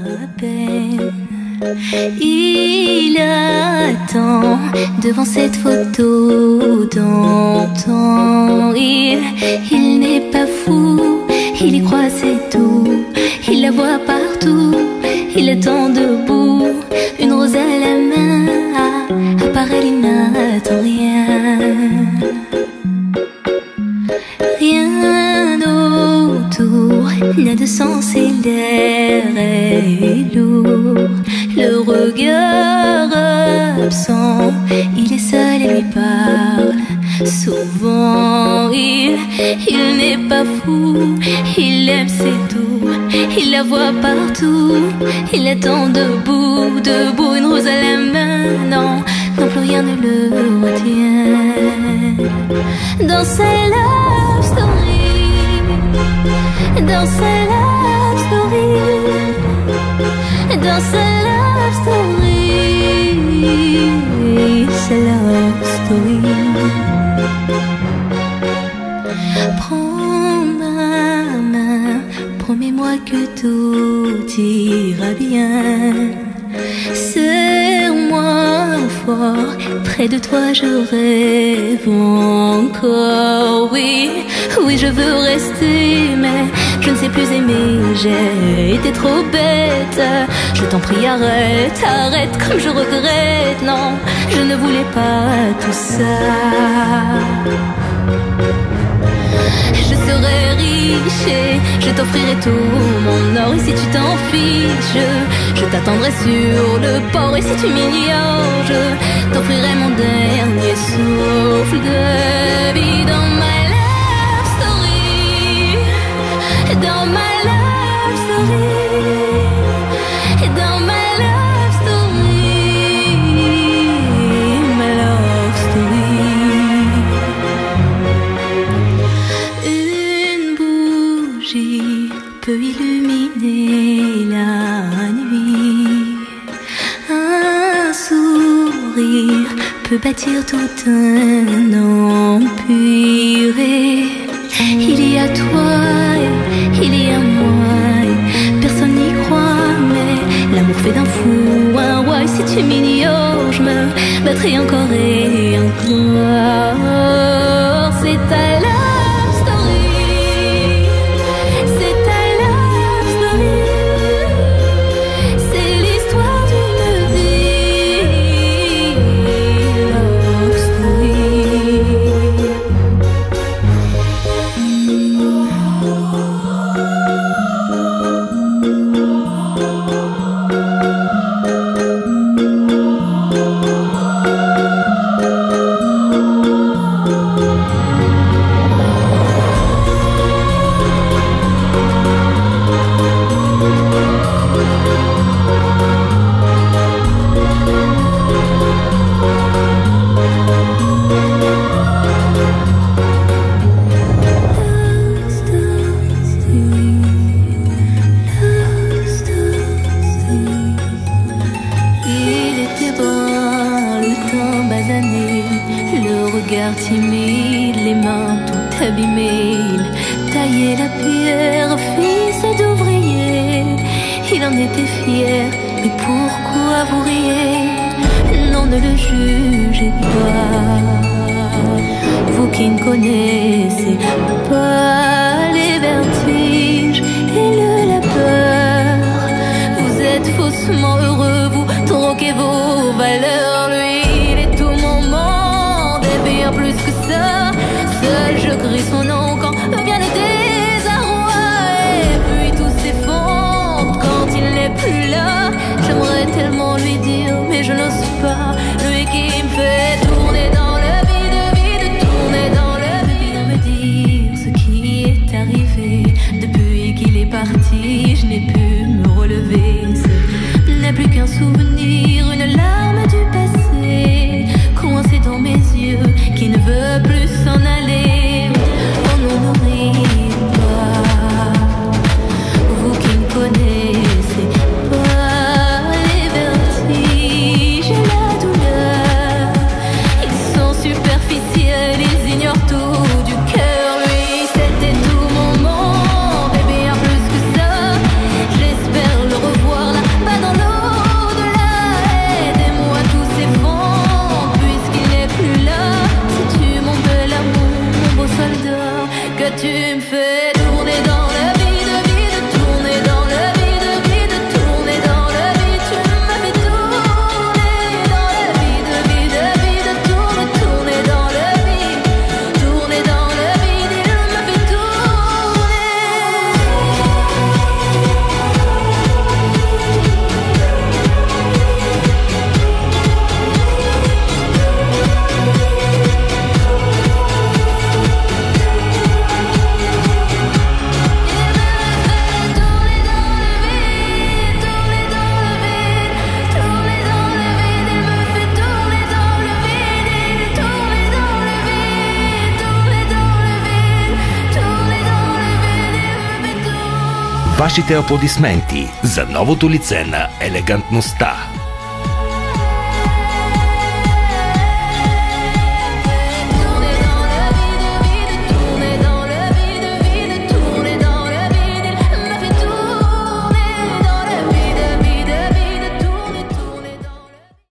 à peine. Il attend devant cette photo d'antan. Il n'est pas fou, il y croit, c'est tout. Il la voit partout, il attend debout, une rose à la main. À part elle, il n'attend rien. Rien autour n'a de sens et l'air est lourd. Le regard absent, il est seul et lui parle souvent. Il n'est pas fou, il aime, c'est tout. Il la voit partout, il attend debout, debout, une rose à la main. Non, non, plus rien ne le retient. Dans sa love story, dans sa love story, dans sa love story, sa love story. Prends ma main, promets-moi que tout ira bien. Serre-moi fort, près de toi je rêve encore. Oui, oui, je veux rester, mais je ne sais plus aimer. J'ai été trop bête. Je t'en prie, arrête, arrête, comme je regrette. Non, je ne voulais pas tout ça. Je serai riche et je t'offrirai tout mon or. Et si tu t'en fiches, je t'attendrai sur le port. Et si tu m'ignores, je t'offrirai mon dernier souffle de vie. Dans ma love story, dans ma love story, dans ma love story, ma love story. Une bougie peut illuminer la nuit. Un sourire peut bâtir tout un empire. Et il y a toi, il y a moi, personne n'y croit, mais l'amour fait d'un fou un roi. Et si tu m'ignores, je me battrai encore et encore. C'est ta love story, c'est ta love story, c'est l'histoire d'une vie. Love story. Il était brun, le teint basané, le regard timide, les mains tout abîmées. Il taillait la pierre, fils d'ouvrier. Il en était fier, mais pourquoi vous riez? Non, ne le jugez pas, vous qui ne connaissez pas les vertiges et le labeur. Vous êtes faussement heureux, vous troquez vos valeurs. Lui, il est tout mon monde et bien plus que ça. Seul je crie son nom quand vient le désarroi. Et puis tout s'effondre quand il n'est plus là. J'aimerais tellement lui dire, mais je n'ose pas. Lui qui me fait tourner dans le vide, tourner dans le vide. Me dire ce qui est arrivé depuis qu'il est parti. Je n'ai pu me relever. Ce n'est plus qu'un souvenir, une larme du passé, coincée dans mes yeux, qui ne veut plus s'en aller. Oh non, n'oubliez pas, vous qui ne connaissez pas les vertiges et la douleur. Ils sont superficiels, ils ignorent tout du cœur. Lui, c'était tout mon monde, et bien plus que ça. J'espère le revoir là. вашите аплодисменти за новото лице на елегантността.